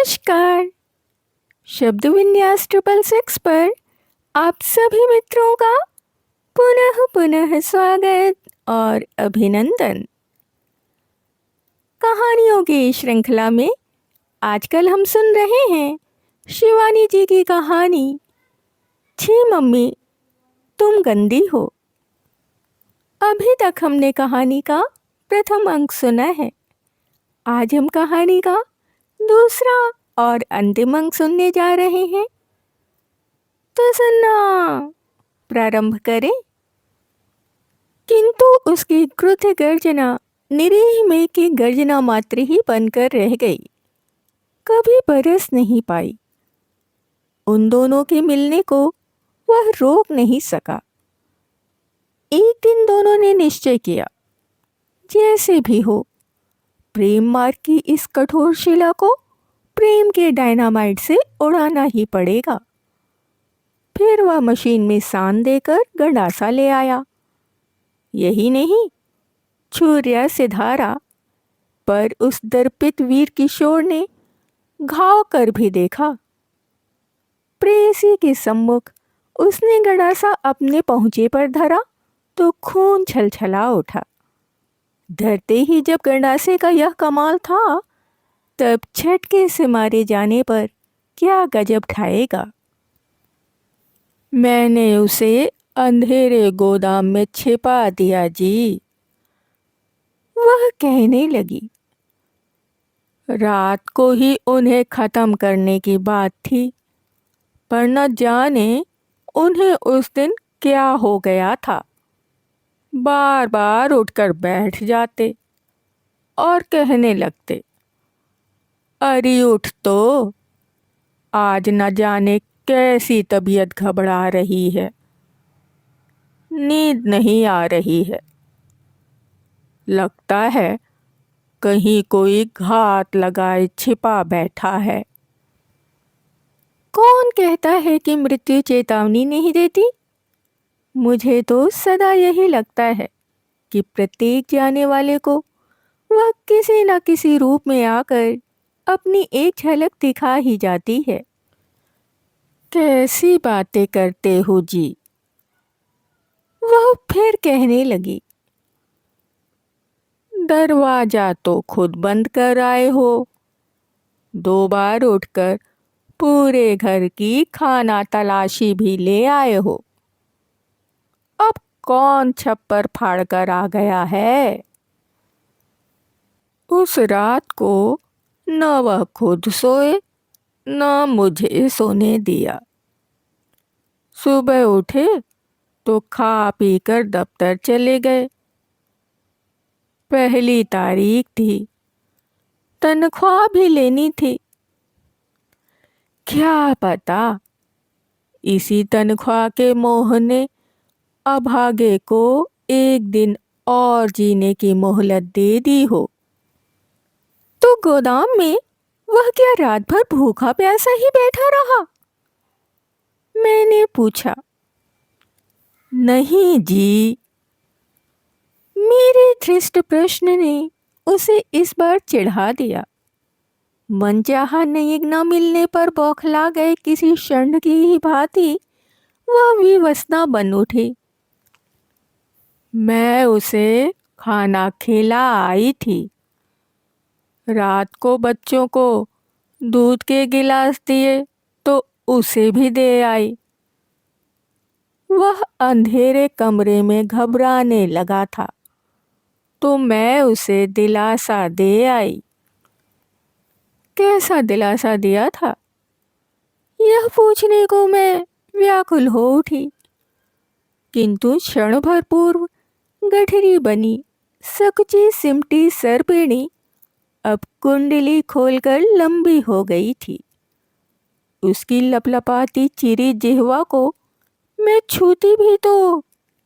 नमस्कार। शब्द विन्यास 666 पर आप सभी मित्रों का पुनः पुनः स्वागत और अभिनंदन। कहानियों की श्रृंखला में आजकल हम सुन रहे हैं शिवानी जी की कहानी छी मम्मी तुम गंदी हो। अभी तक हमने कहानी का प्रथम अंक सुना है। आज हम कहानी का दूसरा और अंतिम अंक सुनने जा रहे हैं। तो सुनना प्रारंभ करें। किंतु उसकी क्रुद्ध गर्जना निरीह में की गर्जना मात्र ही बनकर रह गई, कभी बरस नहीं पाई। उन दोनों के मिलने को वह रोक नहीं सका। एक दिन दोनों ने निश्चय किया, जैसे भी हो प्रेम मार्ग की इस कठोर शिला को प्रेम के डायनामाइट से उड़ाना ही पड़ेगा। फिर वह मशीन में सान देकर गंडासा ले आया। यही नहीं, छुरिया से धारा, पर उस दर्पित वीर किशोर ने घाव कर भी देखा। प्रेयसी के सम्मुख उसने गंडासा अपने पहुंचे पर धरा तो खून छलछला उठा। धरते ही जब गंडासे का यह कमाल था, तब झटके से मारे जाने पर क्या गजब ढाएगा। मैंने उसे अंधेरे गोदाम में छिपा दिया जी, वह कहने लगी। रात को ही उन्हें खत्म करने की बात थी, पर न जाने उन्हें उस दिन क्या हो गया था। बार बार उठकर बैठ जाते और कहने लगते, अरे उठ तो, आज न जाने कैसी तबीयत घबरा रही है, नींद नहीं आ रही है, लगता है कहीं कोई घात लगाए छिपा बैठा है। कौन कहता है कि मृत्यु चेतावनी नहीं देती? मुझे तो सदा यही लगता है कि प्रत्येक जाने वाले को वह किसी न किसी रूप में आकर अपनी एक झलक दिखा ही जाती है। कैसी बातें करते हो जी, वह फिर कहने लगी। दरवाजा तो खुद बंद कर आए हो, 2 बार उठकर पूरे घर की खाना तलाशी भी ले आए हो। अब कौन छप्पर फाड़ कर आ गया है? उस रात को न वह खुद सोए न मुझे सोने दिया। सुबह उठे तो खा पी कर दफ्तर चले गए। पहली तारीख थी, तनख्वाह भी लेनी थी। क्या पता इसी तनख्वाह के मोह ने अभागे को एक दिन और जीने की मोहलत दे दी हो। तो गोदाम में वह क्या रात भर भूखा प्यासा ही बैठा रहा? मैंने पूछा। नहीं जी, मेरे धृष्ट प्रश्न ने उसे इस बार चिढ़ा दिया। मनचाहा नयिक न मिलने पर बौखला गए किसी षंड की ही भांति वह विवस्ना बन उठी। मैं उसे खाना खिला आई थी। रात को बच्चों को दूध के गिलास दिए तो उसे भी दे आई। वह अंधेरे कमरे में घबराने लगा था तो मैं उसे दिलासा दे आई। कैसा दिलासा दिया था, यह पूछने को मैं व्याकुल हो उठी, किंतु क्षण भर पूर्व गठरी बनी सकुची सिमटी सरपेणी अब कुंडली खोलकर लंबी हो गई थी। उसकी लपलपाती चिरी जिह्वा को मैं छूती भी तो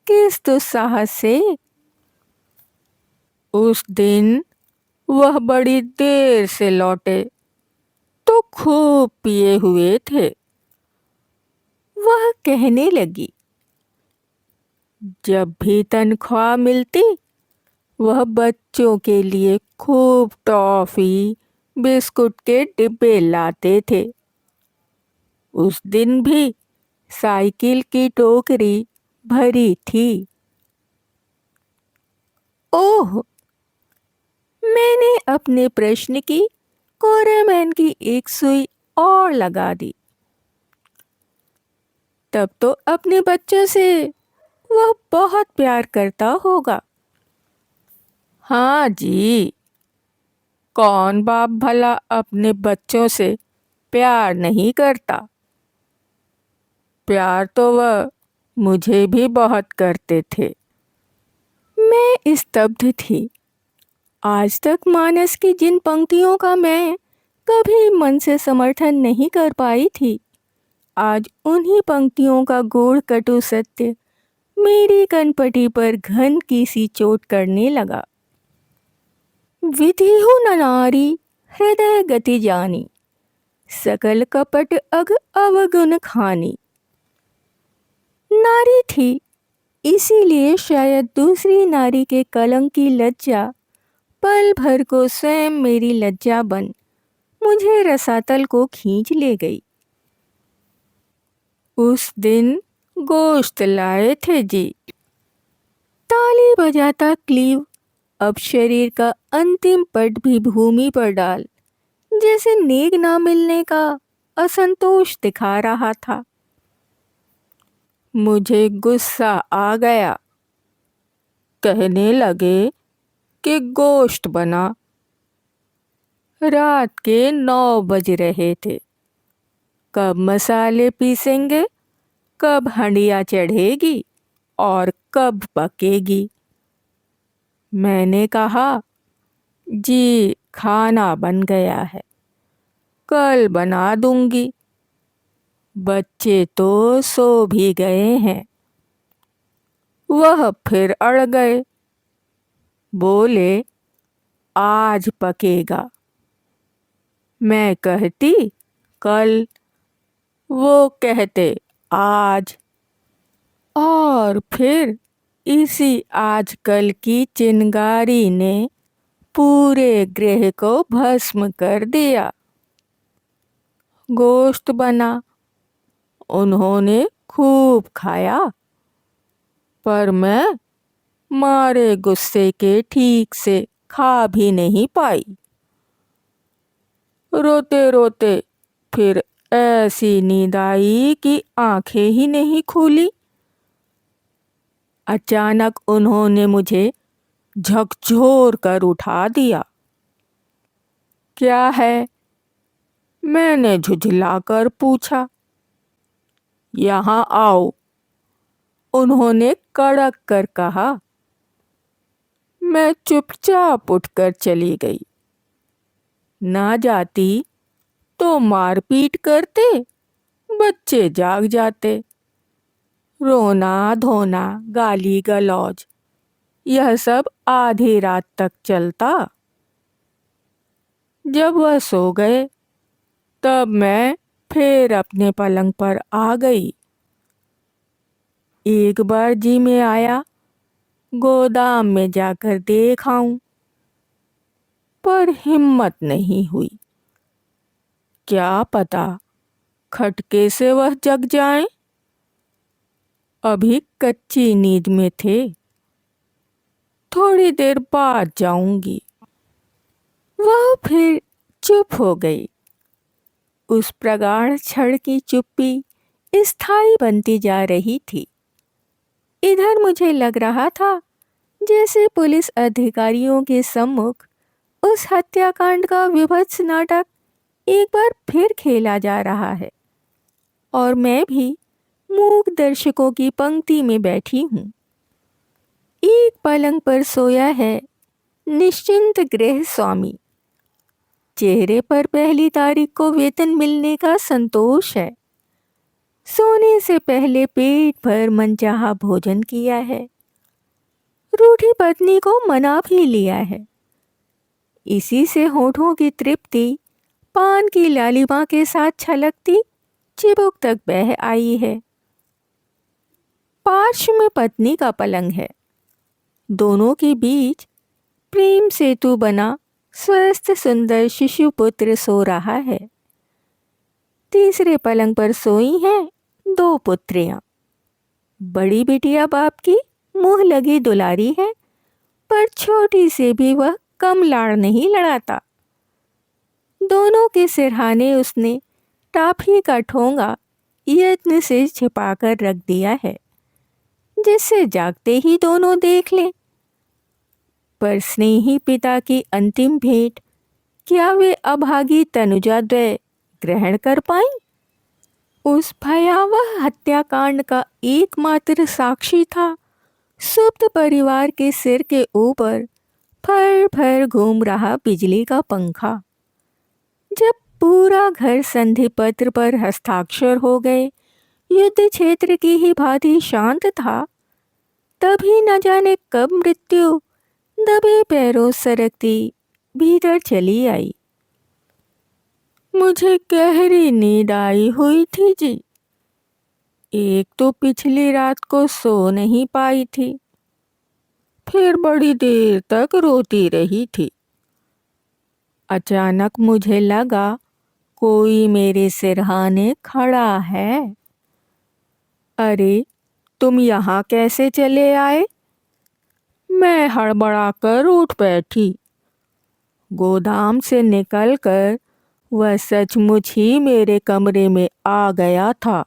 किस दुस्साहस से। उस दिन वह बड़ी देर से लौटे तो खूब पिए हुए थे। वह कहने लगी, जब भी तनख्वाह मिलती वह बच्चों के लिए खूब टॉफी बिस्कुट के डिब्बे लाते थे। उस दिन भी साइकिल की टोकरी भरी थी। ओह! मैंने अपने प्रश्न की कोरेमैन की एक सुई और लगा दी। तब तो अपने बच्चों से वह बहुत प्यार करता होगा। हाँ जी, कौन बाप भला अपने बच्चों से प्यार नहीं करता। प्यार तो वह मुझे भी बहुत करते थे। मैं स्तब्ध थी। आज तक मानस की जिन पंक्तियों का मैं कभी मन से समर्थन नहीं कर पाई थी, आज उन्हीं पंक्तियों का गूढ़ कटु सत्य मेरी कनपटी पर घन की सी चोट करने लगा। विधिहु न नारी हृदय गति जानी, सकल कपट अग अवगुण खानी। नारी थी, इसीलिए शायद दूसरी नारी के कलंक की लज्जा पल भर को स्वयं मेरी लज्जा बन मुझे रसातल को खींच ले गई। उस दिन गोश्त लाए थे जी। ताली बजाता क्लीव अब शरीर का अंतिम पट भी भूमि पर डाल जैसे नेग ना मिलने का असंतोष दिखा रहा था। मुझे गुस्सा आ गया। कहने लगे कि गोश्त बना। रात के 9 बज रहे थे। कब मसाले पीसेंगे, कब हंडिया चढ़ेगी और कब पकेगी। मैंने कहा, जी खाना बन गया है, कल बना दूंगी। बच्चे तो सो भी गए हैं। वह फिर अड़ गए, बोले आज पकेगा। मैं कहती कल, वो कहते आज। और फिर इसी आजकल की चिंगारी ने पूरे गृह को भस्म कर दिया। गोश्त बना, उन्होंने खूब खाया, पर मैं मारे गुस्से के ठीक से खा भी नहीं पाई। रोते रोते फिर ऐसी नींद आई कि आंखें ही नहीं खुली। अचानक उन्होंने मुझे झकझोर कर उठा दिया। क्या है? मैंने झुझलाकर पूछा। यहाँ आओ, उन्होंने कड़क कर कहा। मैं चुपचाप उठकर चली गई। ना जाती तो मारपीट करते, बच्चे जाग जाते। रोना धोना, गाली गलौज, यह सब आधी रात तक चलता। जब वह सो गए, तब मैं फिर अपने पलंग पर आ गई। एक बार जी में आया गोदाम में जाकर देख आऊं, पर हिम्मत नहीं हुई। क्या पता खटके से वह जग जाएं। अभी कच्ची नींद में थे। थोड़ी देर बाद जाऊंगी। वह फिर चुप हो गई। उस प्रगाढ़ क्षण की चुप्पी स्थायी बनती जा रही थी। इधर मुझे लग रहा था जैसे पुलिस अधिकारियों के सम्मुख उस हत्याकांड का विभत्स नाटक एक बार फिर खेला जा रहा है और मैं भी मूक दर्शकों की पंक्ति में बैठी हूँ। एक पलंग पर सोया है निश्चिंत गृह स्वामी। चेहरे पर 1 तारीख को वेतन मिलने का संतोष है। सोने से पहले पेट भर मनचाहा भोजन किया है। रूठी पत्नी को मना भी लिया है। इसी से होठों की तृप्ति पान की लालिमा के साथ छलकती चिबुक तक बह आई है। पार्श्व में पत्नी का पलंग है। दोनों के बीच प्रेम सेतु बना स्वस्थ सुंदर शिशु पुत्र सो रहा है। तीसरे पलंग पर सोई हैं 2 पुत्रियां। बड़ी बिटिया बाप की मुंह लगी दुलारी है, पर छोटी से भी वह कम लाड़ नहीं लड़ाता। दोनों के सिरहाने उसने टाफी का ठोंगा यत्न से छिपाकर रख दिया है, जिससे जागते ही दोनों देख लें। पर स्नेही पिता की अंतिम भेंट क्या वे अभागी तनुजाद्वय ग्रहण कर पाईं? उस भयावह हत्याकांड का एकमात्र साक्षी था सुप्त परिवार के सिर के ऊपर फर फर घूम रहा बिजली का पंखा। जब पूरा घर संधि पत्र पर हस्ताक्षर हो गए, युद्ध क्षेत्र की ही भांति शांत था, तभी न जाने कब मृत्यु दबे पैरों सरकती भीतर चली आई। मुझे गहरी नींद आई हुई थी जी। एक तो पिछली रात को सो नहीं पाई थी, फिर बड़ी देर तक रोती रही थी। अचानक मुझे लगा कोई मेरे सिरहाने खड़ा है। अरे, तुम यहाँ कैसे चले आए? मैं हड़बड़ाकर उठ बैठी। गोदाम से निकलकर वह सचमुच ही मेरे कमरे में आ गया था।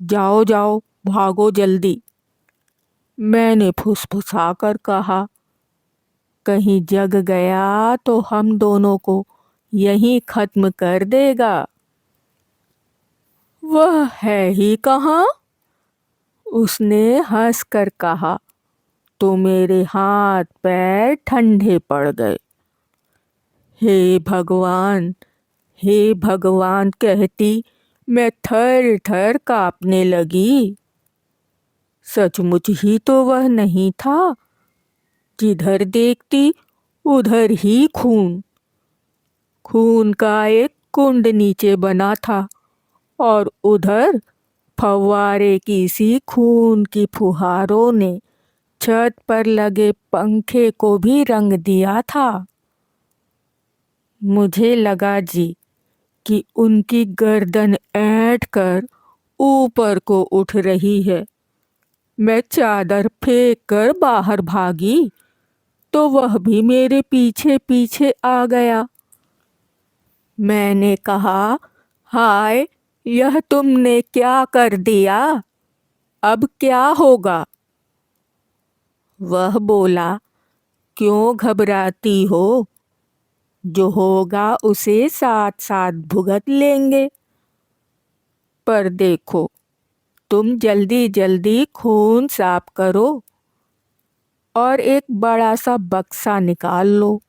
जाओ जाओ, भागो जल्दी, मैंने फुसफुसाकर कहा। कहीं जग गया तो हम दोनों को यहीं खत्म कर देगा। वह है ही कहाँ? उसने हंसकर कहा, तो मेरे हाथ पैर ठंडे पड़ गए। हे भगवान, हे भगवान कहती मैं थर थर कांपने लगी। सचमुच ही तो वह नहीं था। जिधर देखती उधर ही खून। खून का एक कुंड नीचे बना था और उधर फव्वारे की सी खून की फुहारों ने छत पर लगे पंखे को भी रंग दिया था। मुझे लगा जी कि उनकी गर्दन ऐंठ कर ऊपर को उठ रही है। मैं चादर फेंक कर बाहर भागी तो वह भी मेरे पीछे पीछे आ गया। मैंने कहा, हाय, यह तुमने क्या कर दिया? अब क्या होगा? वह बोला, क्यों घबराती हो? जो होगा उसे साथ साथ भुगत लेंगे। पर देखो, तुम जल्दी जल्दी खून साफ करो और एक बड़ा सा बक्सा निकाल लो।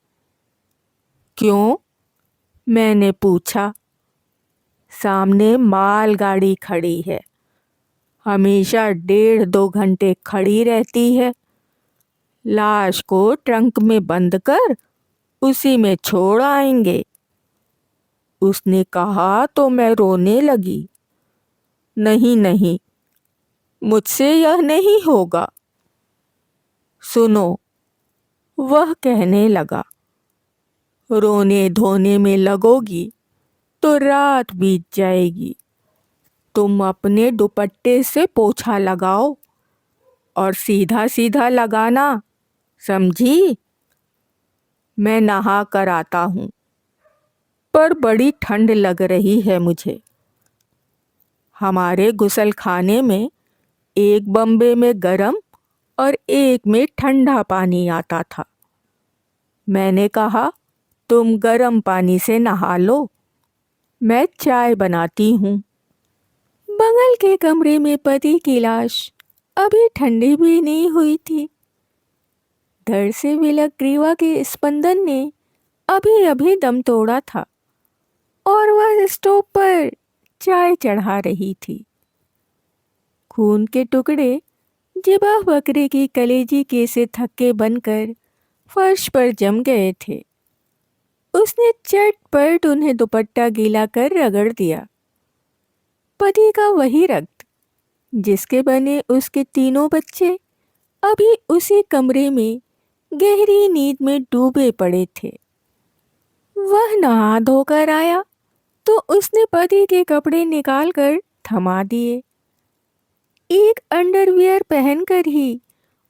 क्यों? मैंने पूछा। सामने मालगाड़ी खड़ी है, हमेशा 1.5-2 घंटे खड़ी रहती है। लाश को ट्रंक में बंद कर उसी में छोड़ आएंगे। उसने कहा तो मैं रोने लगी। नहीं नहीं, मुझसे यह नहीं होगा। सुनो, वह कहने लगा, रोने धोने में लगोगी तो रात बीत जाएगी। तुम अपने दुपट्टे से पोछा लगाओ और सीधा सीधा लगाना, समझी? मैं नहा कर आता हूँ, पर बड़ी ठंड लग रही है मुझे। हमारे गुसलखाने में एक बम्बे में गरम और एक में ठंडा पानी आता था। मैंने कहा, तुम गरम पानी से नहा लो, मैं चाय बनाती हूँ। बगल के कमरे में पति की लाश अभी ठंडी भी नहीं हुई थी। धड़ से विलक ग्रीवा के स्पंदन ने अभी अभी दम तोड़ा था और वह स्टोव पर चाय चढ़ा रही थी। खून के टुकड़े जिबा बकरे की कलेजी के से थक्के बनकर फर्श पर जम गए थे। उसने चटपट उन्हें दुपट्टा गीला कर रगड़ दिया। पति का वही रक्त जिसके बने उसके 3 बच्चे अभी उसी कमरे में गहरी नींद में डूबे पड़े थे। वह नहा धोकर आया तो उसने पति के कपड़े निकालकर थमा दिए। एक अंडरवियर पहनकर ही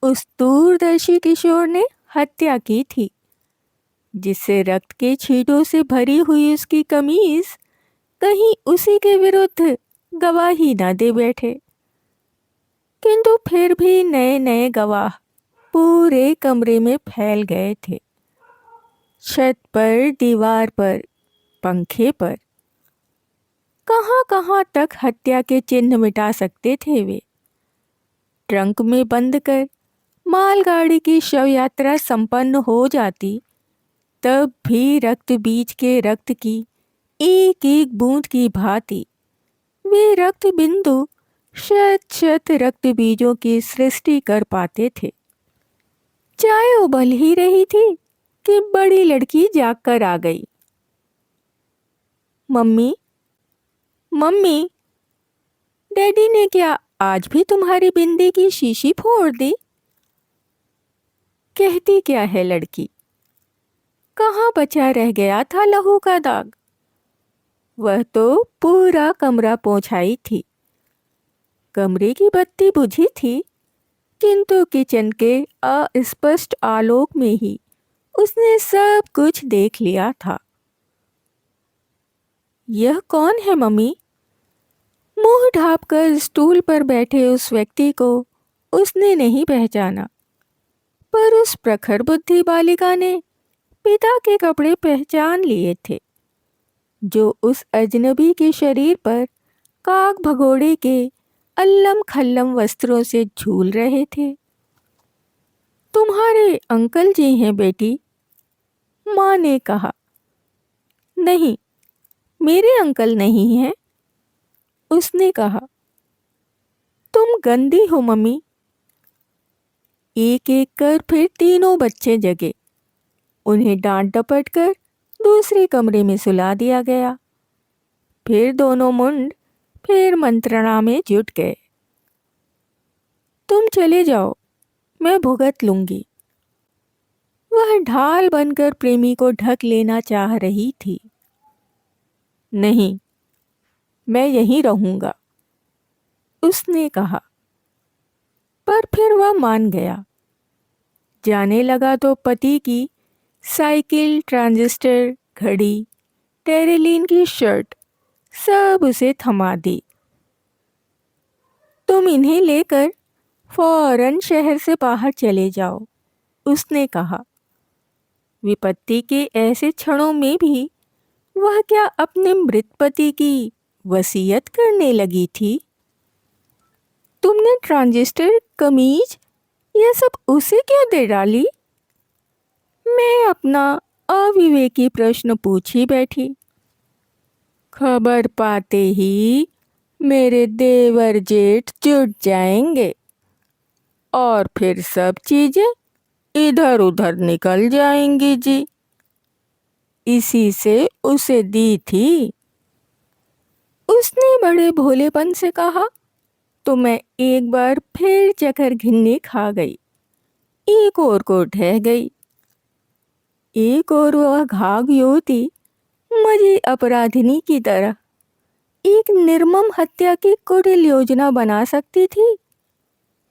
उस दूरदर्शी किशोर ने हत्या की थी, जिससे रक्त के छींटों से भरी हुई उसकी कमीज कहीं उसी के विरुद्ध गवाही न दे बैठे। किंतु फिर भी नए नए गवाह पूरे कमरे में फैल गए थे। छत पर, दीवार पर, पंखे पर, कहां कहां तक हत्या के चिन्ह मिटा सकते थे वे। ट्रंक में बंद कर मालगाड़ी की शव यात्रा संपन्न हो जाती, तब भी रक्त बीज के रक्त की एक एक बूंद की भांति वे रक्त बिंदु शत शत रक्त बीजों की सृष्टि कर पाते थे। चाय उबल ही रही थी कि बड़ी लड़की जाग कर आ गई। मम्मी, मम्मी, डैडी ने क्या आज भी तुम्हारी बिंदी की शीशी फोड़ दी? कहती क्या है लड़की, कहाँ बचा रह गया था लहू का दाग? वह तो पूरा कमरा पोंछाई थी। कमरे की बत्ती बुझी थी, किंतु किचन के अस्पष्ट आलोक में ही उसने सब कुछ देख लिया था। यह कौन है मम्मी? मुंह ढांपकर स्टूल पर बैठे उस व्यक्ति को उसने नहीं पहचाना, पर उस प्रखर बुद्धि बालिका ने पिता के कपड़े पहचान लिए थे, जो उस अजनबी के शरीर पर काग भगोड़े के अल्लम खल्लम वस्त्रों से झूल रहे थे। तुम्हारे अंकल जी हैं बेटी, माँ ने कहा। नहीं, मेरे अंकल नहीं हैं, उसने कहा। तुम गंदी हो मम्मी। एक एक कर फिर तीनों बच्चे जगे। उन्हें डांट डपट कर दूसरे कमरे में सुला दिया गया। फिर दोनों मुंड फिर मंत्रणा में जुट गए। तुम चले जाओ, मैं भुगत लूंगी। वह ढाल बनकर प्रेमी को ढक लेना चाह रही थी। नहीं, मैं यहीं रहूंगा, उसने कहा। पर फिर वह मान गया। जाने लगा तो पति की साइकिल, ट्रांजिस्टर, घड़ी, टेरेलिन की शर्ट सब उसे थमा दी। तुम इन्हें लेकर फौरन शहर से बाहर चले जाओ, उसने कहा। विपत्ति के ऐसे क्षणों में भी वह क्या अपने मृत पति की वसीयत करने लगी थी? तुमने ट्रांजिस्टर, कमीज, यह सब उसे क्यों दे डाली? मैं अपना अविवेकी प्रश्न पूछ ही बैठी। खबर पाते ही मेरे देवर जेठ जुट जाएंगे और फिर सब चीजें इधर उधर निकल जाएंगी जी। इसी से उसे दी थी। उसने बड़े भोलेपन से कहा तो मैं एक बार फिर चकर घिन्नी खा गई। एक और को ढह गई। एक और वह घाघ युवती मुझे अपराधिनी की तरह एक निर्मम हत्या की कुटिल योजना बना सकती थी।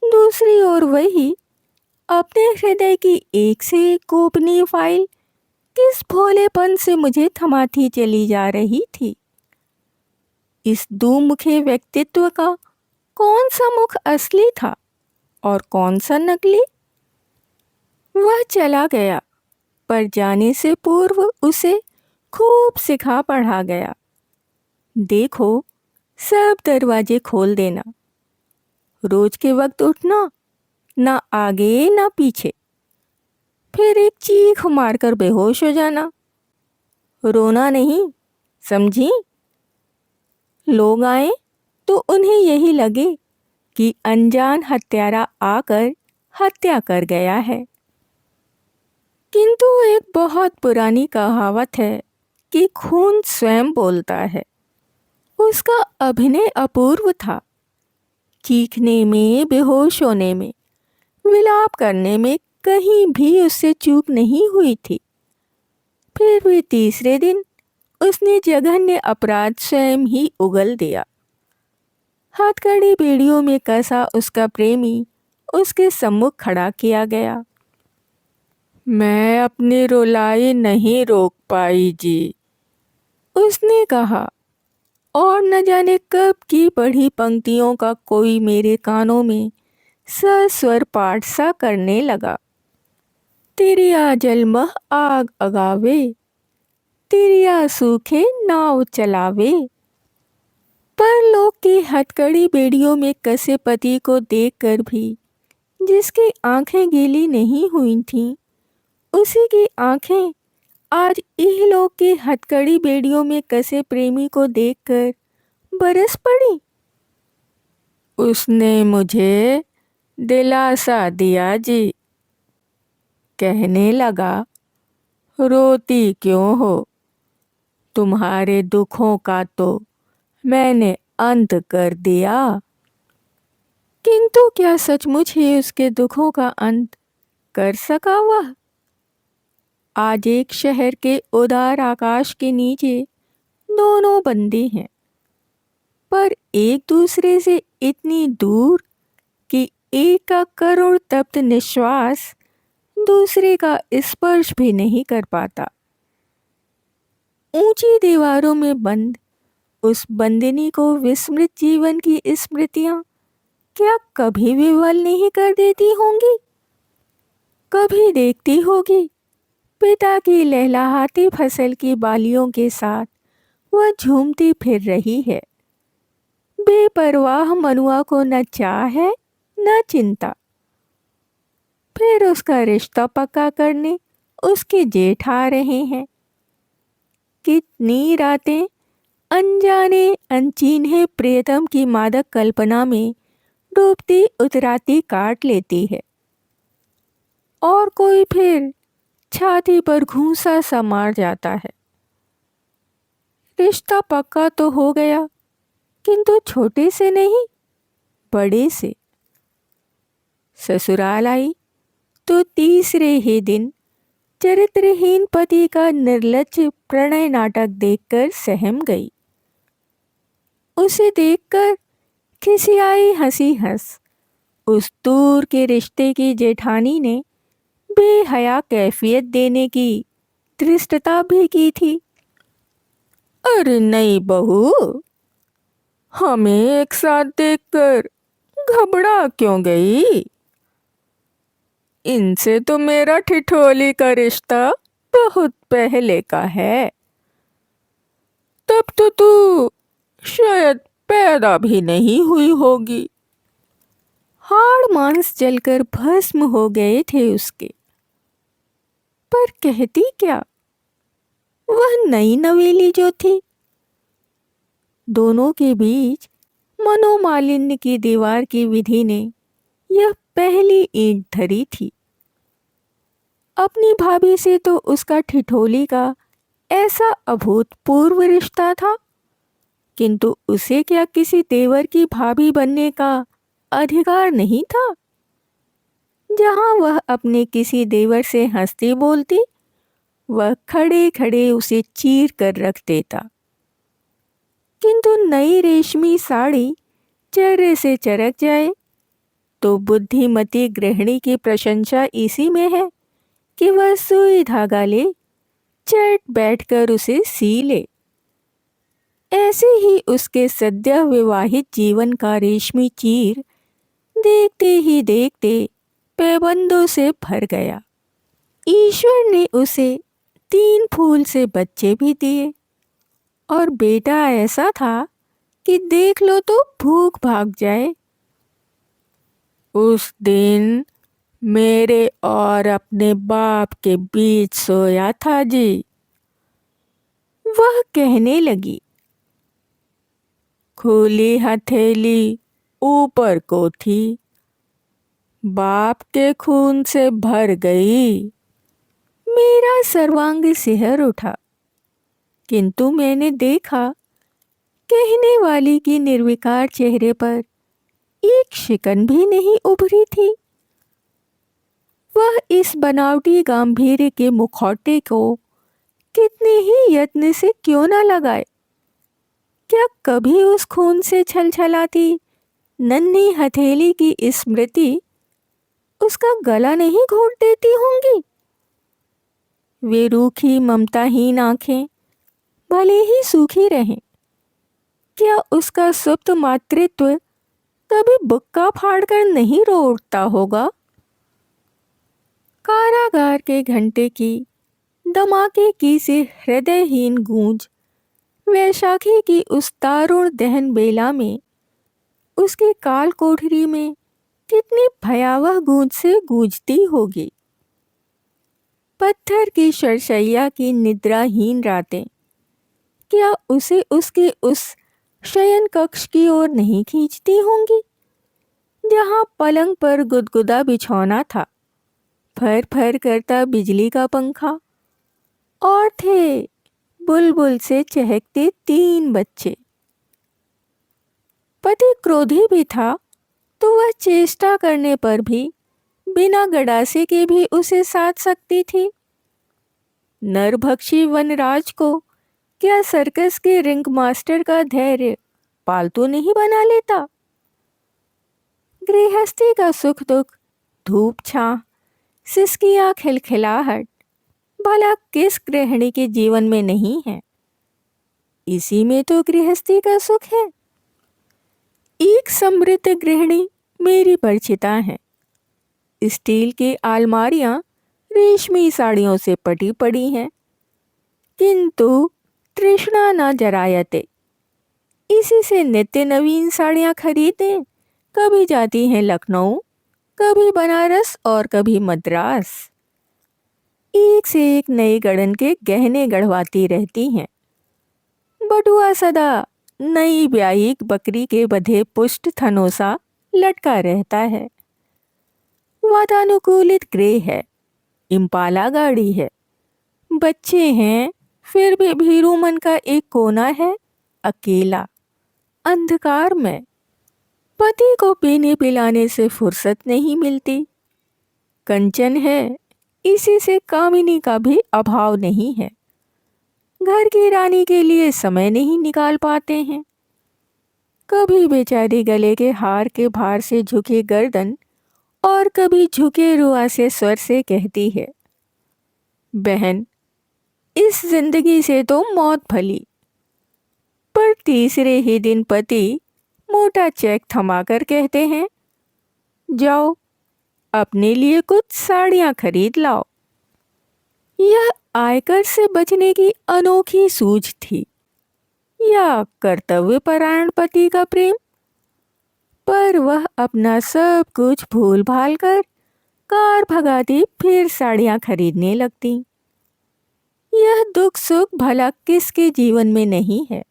दूसरी ओर वही अपने हृदय की एक से एक गोपनीय फाइल किस भोलेपन से मुझे थमाती चली जा रही थी। इस दुमुखे व्यक्तित्व का कौन सा मुख असली था और कौन सा नकली? वह चला गया, पर जाने से पूर्व उसे खूब सिखा पढ़ा गया। देखो, सब दरवाजे खोल देना, रोज के वक्त उठना, ना आगे ना पीछे, फिर एक चीख मारकर बेहोश हो जाना। रोना नहीं, समझी? लोग आए तो उन्हें यही लगे कि अनजान हत्यारा आकर हत्या कर गया है। किंतु एक बहुत पुरानी कहावत है कि खून स्वयं बोलता है। उसका अभिनय अपूर्व था। चीखने में, बेहोश होने में, विलाप करने में कहीं भी उससे चूक नहीं हुई थी। फिर भी तीसरे दिन उसने जघन्य अपराध स्वयं ही उगल दिया। हथकड़ी बेड़ियों में कसा उसका प्रेमी उसके सम्मुख खड़ा किया गया। मैं अपनी रुलाई नहीं रोक पाई जी, उसने कहा, और न जाने कब की पढ़ी पंक्तियों का कोई मेरे कानों में सस्वर पाठ सा करने लगा। तिरिया जलमह आग अगावे, तिरिया सूखे नाव चलावे। परलोक की हथकड़ी बेड़ियों में कसे पति को देखकर भी जिसकी आंखें गीली नहीं हुई थीं, उसी की आंखें आज इहलोक की हथकड़ी बेड़ियों में कसे प्रेमी को देखकर बरस पड़ी। उसने मुझे दिलासा दिया जी, कहने लगा, रोती क्यों हो? तुम्हारे दुखों का तो मैंने अंत कर दिया। किंतु क्या सचमुच ही उसके दुखों का अंत कर सका वह? आज एक शहर के उदार आकाश के नीचे दोनों बंदी हैं, पर एक दूसरे से इतनी दूर कि एक का करुण तप्त निश्वास दूसरे का स्पर्श भी नहीं कर पाता। ऊंची दीवारों में बंद उस बंदिनी को विस्मृत जीवन की स्मृतियां क्या कभी विवल नहीं कर देती होंगी? कभी देखती होगी पिता की लहलहाती फसल की बालियों के साथ वह झूमती फिर रही है, बेपरवाह मनुआ को न चाह है न चिंता। फिर उसका रिश्ता पक्का करने उसके जेठ आ रहे हैं। कितनी रातें अनजाने अनचिन्हे प्रियतम की मादक कल्पना में डूबती उतराती काट लेती है, और कोई फिर छाती पर घूंसा सा मार जाता है। रिश्ता पक्का तो हो गया, किंतु छोटे से नहीं, बड़े से। ससुराल आई तो तीसरे ही दिन चरित्रहीन पति का निर्लज्ज प्रणय नाटक देखकर सहम गई। उसे देखकर खिसियाई हंसी हंस उस दूर के रिश्ते की जेठानी ने बेहया कैफियत देने की धृष्टता भी की थी। अरे नहीं बहू, हमें एक साथ देखकर घबरा क्यों गई? इनसे तो मेरा ठिठोली का रिश्ता बहुत पहले का है। तब तो तू शायद पैदा भी नहीं हुई होगी। हाड़ मांस जलकर भस्म हो गए थे उसके। पर कहती क्या वह नई नवेली जो थी। दोनों के बीच मनोमालिन्य की दीवार की विधि ने यह पहली ईंट धरी थी। अपनी भाभी से तो उसका ठिठोली का ऐसा अभूतपूर्व रिश्ता था, किंतु उसे क्या किसी देवर की भाभी बनने का अधिकार नहीं था? जहां वह अपने किसी देवर से हंसती बोलती, वह खड़े खड़े उसे चीर कर रख देता। किंतु नई रेशमी साड़ी चेहरे से चरक जाए तो बुद्धिमती गृहिणी की प्रशंसा इसी में है कि वह सुई धागा ले चट बैठकर उसे सी ले। ऐसे ही उसके सद्य विवाहित जीवन का रेशमी चीर देखते ही देखते पैबंदों से भर गया। ईश्वर ने उसे 3 फूल से बच्चे भी दिए, और बेटा ऐसा था कि देख लो तो भूख भाग जाए। उस दिन मेरे और अपने बाप के बीच सोया था जी, वह कहने लगी। खुली हथेली ऊपर को थी, बाप के खून से भर गई। मेरा सर्वांग सिहर उठा, किंतु मैंने देखा कहने वाली की निर्विकार चेहरे पर एक शिकन भी नहीं उभरी थी। वह इस बनावटी गांधीर्य के मुखौटे को कितने ही यत्न से क्यों ना लगाए, क्या कभी उस खून से छलछलाती नन्ही हथेली की स्मृति उसका गला नहीं घोट देती होंगी? वे रूखी ममताहीन आंखें भले ही सूखी रहें, क्या उसका सुप्त मातृत्व कभी बुक्का फाड़कर नहीं रो उठता होगा? कारागार के घंटे की धमाके की से हृदयहीन गूंज वैशाखी की उस दारुण दहन बेला में उसके काल कोठरी में कितनी भयावह गूंज से गूंजती होगी। पत्थर की शरशैया की निद्राहीन रातें क्या उसे उसके उस शयन कक्ष की ओर नहीं खींचती होंगी, जहां पलंग पर गुदगुदा बिछौना था, फर फर करता बिजली का पंखा, और थे बुलबुल से चहकते 3 बच्चे। पति क्रोधी भी था तो वह चेष्टा करने पर भी बिना गड़ासे के भी उसे साध सकती थी। नरभक्षी वनराज को क्या सर्कस के रिंग मास्टर का धैर्य पालतू नहीं बना लेता? गृहस्थी का सुख दुख, धूप छां, सिसकियां खिलखिलाहट भला किस गृहिणी के जीवन में नहीं है? इसी में तो गृहस्थी का सुख है। एक समृद्ध गृहिणी मेरी परिचिता है। स्टील की अलमारियां रेशमी साड़ियों से पटी पड़ी हैं, किंतु तृष्णा न जरायते। इसी से नित्य नवीन साड़ियां खरीदें कभी जाती हैं लखनऊ, कभी बनारस और कभी मद्रास। एक से एक नए गढ़न के गहने गढ़वाती रहती हैं। बटुआ सदा नई ब्याही बकरी के बधे पुष्ट थनों सा लटका रहता है। वातानुकूलित गृह है, इम्पाला गाड़ी है, बच्चे हैं, फिर भी भीरू मन का एक कोना है, अकेला, अंधकार में। पति को पीने पिलाने से फुर्सत नहीं मिलती। कंचन है, इसी से कामिनी का भी अभाव नहीं है। घर की रानी के लिए समय नहीं निकाल पाते हैं। कभी बेचारी गले के हार के भार से झुके गर्दन और कभी झुके रुआ से स्वर से कहती है, बहन, इस जिंदगी से तो मौत भली। पर तीसरे ही दिन पति मोटा चेक थमाकर कहते हैं, जाओ अपने लिए कुछ साड़ियां खरीद लाओ। यह आयकर से बचने की अनोखी सूझ थी या कर्तव्यपरायण पति का प्रेम? पर वह अपना सब कुछ भूल भाल कर कार भगाती फिर साड़ियां खरीदने लगती। यह दुख सुख भला किसके जीवन में नहीं है?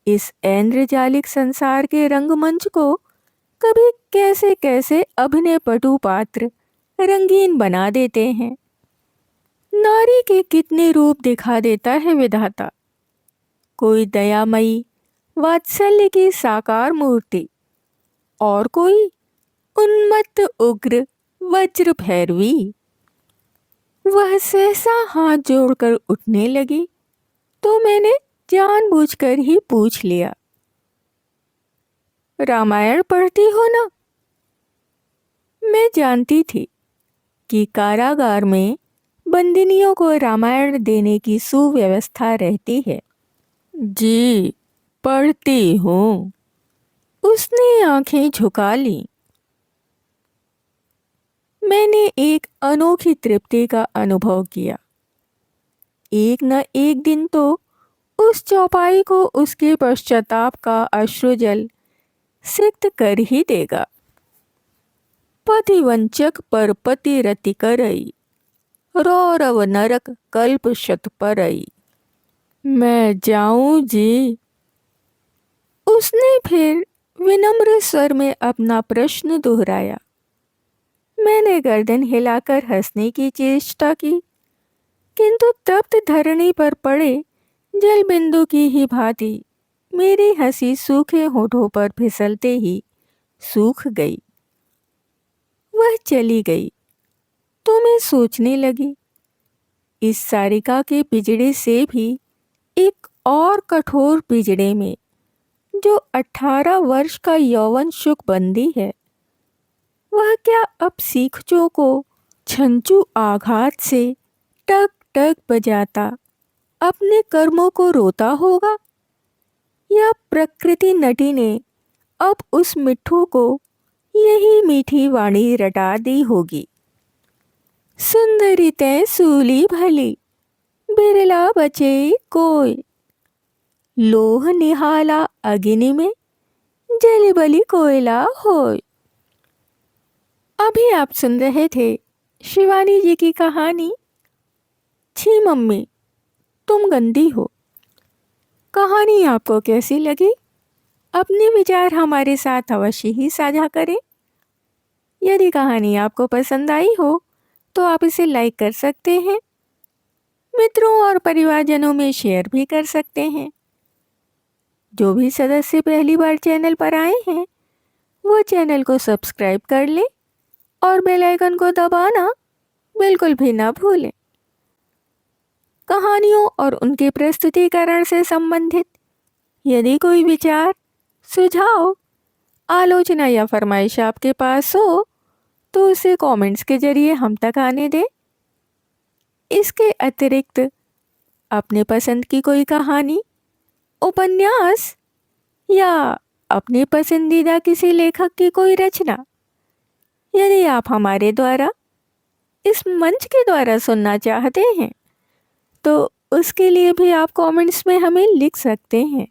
इस ऐन्द्रजालिक संसार के रंगमंच को कभी कैसे कैसे अभिनय पटु पात्र रंगीन बना देते हैं। नारी के कितने रूप दिखा देता है विधाता। कोई दयामयी वात्सल्य की साकार मूर्ति, और कोई उन्मत्त उग्र वज्र भैरवी। वह सहसा हाथ जोड़कर उठने लगी तो मैंने जानबूझकर ही पूछ लिया, रामायण पढ़ती हो ना? मैं जानती थी कि कारागार में बंदिनियों को रामायण देने की सुव्यवस्था रहती है। जी, पढ़ती हूँ। उसने आंखें झुका ली। मैंने एक अनोखी तृप्ति का अनुभव किया। एक न एक दिन तो उस चौपाई को उसके पश्चाताप का अश्रुजल सिक्त कर ही देगा। पतिवंचक पर पति रति करई, रौरव नरक कल्प शत परई। मैं जाऊं जी? उसने फिर विनम्र स्वर में अपना प्रश्न दोहराया। मैंने गर्दन हिलाकर हंसने की चेष्टा की, किंतु तप्त धरणी पर पड़े जल बिंदु की ही भांति मेरी हंसी सूखे होठों पर फिसलते ही सूख गई। वह चली गई तो मैं सोचने लगी, इस सारिका के पिंजड़े से भी एक और कठोर पिंजड़े में जो 18 वर्ष का यौवन सुख बंदी है, वह क्या अब सीखचों को छंचू आघात से टक टक बजाता अपने कर्मों को रोता होगा, या प्रकृति नटी ने अब उस मिट्ठू को यही मीठी वाणी रटा दी होगी। सुंदरी तै सूली भली, बिरला बचे कोय, लोह निहाला अग्नि में, जल बलि कोयला होय। अभी आप सुन रहे थे शिवानी जी की कहानी छी मम्मी तुम गंदी हो। कहानी आपको कैसी लगी? अपने विचार हमारे साथ अवश्य ही साझा करें। यदि कहानी आपको पसंद आई हो तो आप इसे लाइक कर सकते हैं, मित्रों और परिवारजनों में शेयर भी कर सकते हैं। जो भी सदस्य पहली बार चैनल पर आए हैं वो चैनल को सब्सक्राइब कर लें और बेल आइकन को दबाना बिल्कुल भी ना भूलें। कहानियों और उनके प्रस्तुतिकरण से संबंधित यदि कोई विचार, सुझाव, आलोचना या फरमाइश आपके पास हो तो उसे कमेंट्स के जरिए हम तक आने दें। इसके अतिरिक्त अपने पसंद की कोई कहानी, उपन्यास या अपने पसंदीदा किसी लेखक की कोई रचना यदि आप हमारे द्वारा इस मंच के द्वारा सुनना चाहते हैं तो उसके लिए भी आप कमेंट्स में हमें लिख सकते हैं।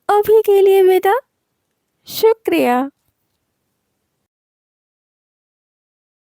अभी के लिए विदा, शुक्रिया।